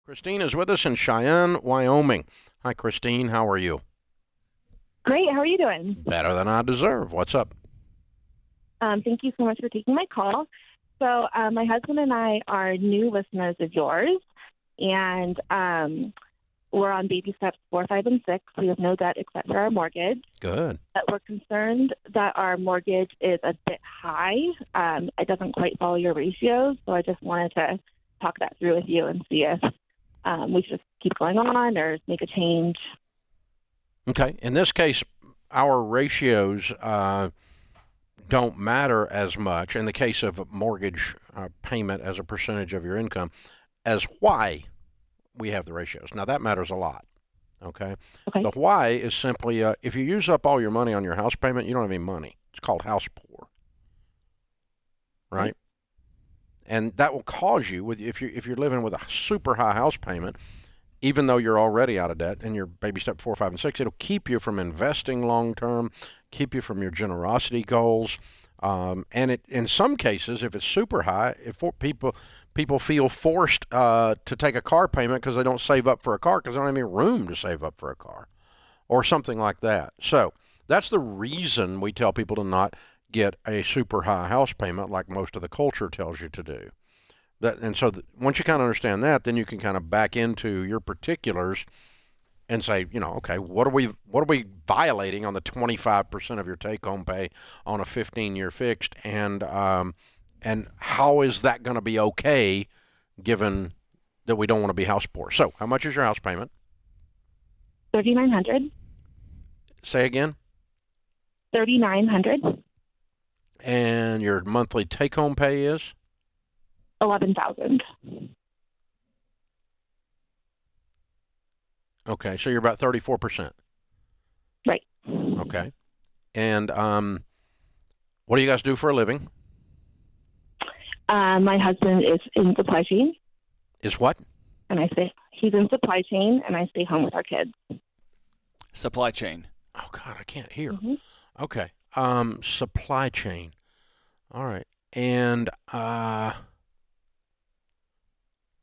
Christine is with us in Cheyenne, Wyoming. Hi, Christine. How are you? Great. How are you doing? Better than I deserve. What's up? Thank you so much for taking my call. So my husband and I are new listeners of yours, and we're on baby steps 4, 5, and 6. We have no debt except for our mortgage. Good. But we're concerned that our mortgage is a bit high. It doesn't quite follow your ratios, so I just wanted to talk that through with you and see if we should just keep going on or make a change. Okay. In this case, our ratios don't matter as much in the case of a mortgage payment as a percentage of your income as why we have the ratios. Now, that matters a lot. Okay. The why is simply if you use up all your money on your house payment, you don't have any money. It's called house poor. Right? And that will cause you, if you're living with a super high house payment, even though you're already out of debt and you're baby step 4, 5, and 6, it'll keep you from investing long term, keep you from your generosity goals. And in some cases, if it's super high, if people feel forced to take a car payment because they don't save up for a car because they don't have any room to save up for a car or something like that. So that's the reason we tell people to not get a super high house payment like most of the culture tells you to do. Once you kind of understand that, then you can kind of back into your particulars and say, okay, what are we violating on the 25% of your take-home pay on a 15-year fixed, and how is that going to be okay, given that we don't want to be house poor? So, how much is your house payment? $3,900. Say again. $3,900. And your monthly take-home pay is $11,000. Okay, so you're about 34%. Right. Okay. And what do you guys do for a living? My husband is in supply chain. Is what? And he's in supply chain, and I stay home with our kids. Supply chain. Oh, God, I can't hear. Mm-hmm. Okay. Supply chain. All right. And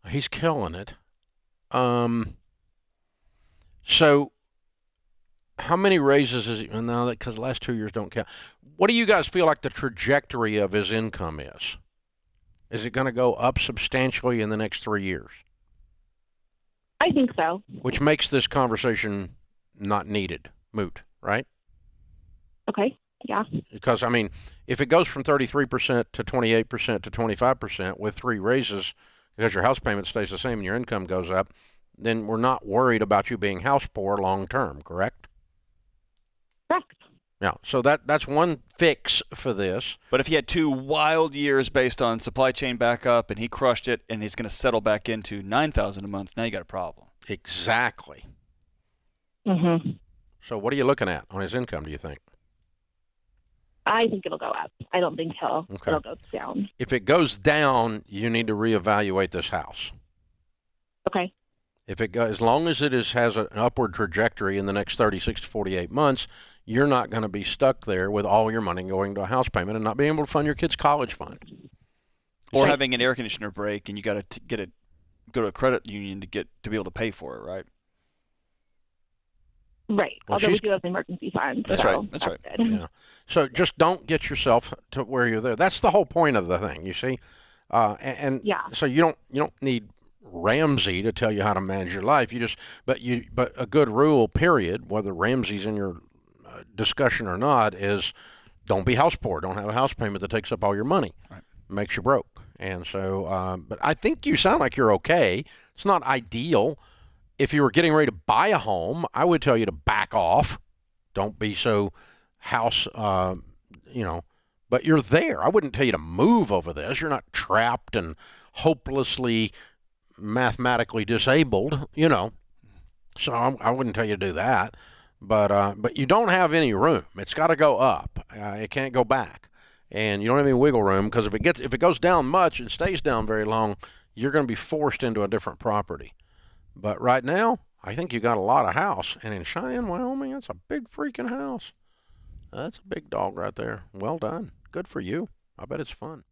he's killing it. So how many raises is he? No, because the last 2 years don't count. What do you guys feel like the trajectory of his income is? Is it going to go up substantially in the next 3 years? I think so. Which makes this conversation not needed, moot, right? Okay. Yeah. Because, if it goes from 33% to 28% to 25% with 3 raises, because your house payment stays the same and your income goes up, then we're not worried about you being house poor long term, correct? Correct. Yeah, so that's one fix for this. But if he had 2 wild years based on supply chain backup and he crushed it and he's going to settle back into $9,000 a month, now you got a problem. Exactly. Mm-hmm. So what are you looking at on his income, do you think? I think it'll go up. I don't think it'll go down. If it goes down, you need to reevaluate this house. Okay. As long as it has an upward trajectory in the next 36 to 48 months, you're not going to be stuck there with all your money going to a house payment and not being able to fund your kid's college fund. Or having an air conditioner break and you got to go to a credit union to be able to pay for it, right? Right. Well, although we do have an emergency fund. That's so right. That's right. Good. Yeah. So just don't get yourself to where you're there. That's the whole point of the thing, you see. Yeah. So you don't need Ramsey to tell you how to manage your life. But a good rule, period, whether Ramsey's in your discussion or not, is don't be house poor. Don't have a house payment that takes up all your money. Right. Makes you broke. And so, but I think you sound like you're okay. It's not ideal. If you were getting ready to buy a home, I would tell you to back off. Don't be so house, but you're there. I wouldn't tell you to move over this. You're not trapped and hopelessly mathematically disabled, So I wouldn't tell you to do that. But you don't have any room. It's got to go up. It can't go back. And you don't have any wiggle room because if it goes down much and stays down very long, you're going to be forced into a different property. But right now, I think you got a lot of house. And in Cheyenne, Wyoming, that's a big freaking house. That's a big dog right there. Well done. Good for you. I bet it's fun.